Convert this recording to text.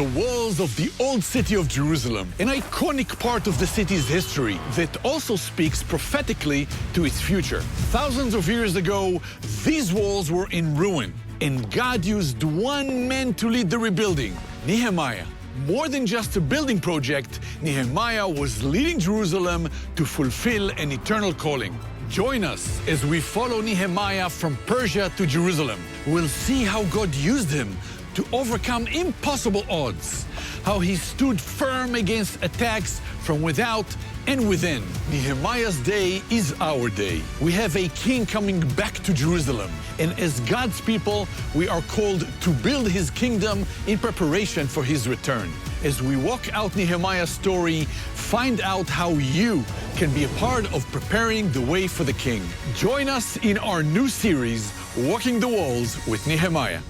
the walls of the old city of Jerusalem, an iconic part of the city's history that also speaks prophetically to its future. Thousands of years ago, these walls were in ruin, and God used one man to lead the rebuilding, Nehemiah. More than just a building project, Nehemiah was leading Jerusalem to fulfill an eternal calling. Join us as we follow Nehemiah from Persia to Jerusalem. We'll see how God used him to overcome impossible odds, how he stood firm against attacks from without and within. Nehemiah's day is our day. We have a king coming back to Jerusalem, and as God's people, we are called to build his kingdom in preparation for his return. As we walk out Nehemiah's story, find out how you can be a part of preparing the way for the king. Join us in our new series, Walking the Walls with Nehemiah.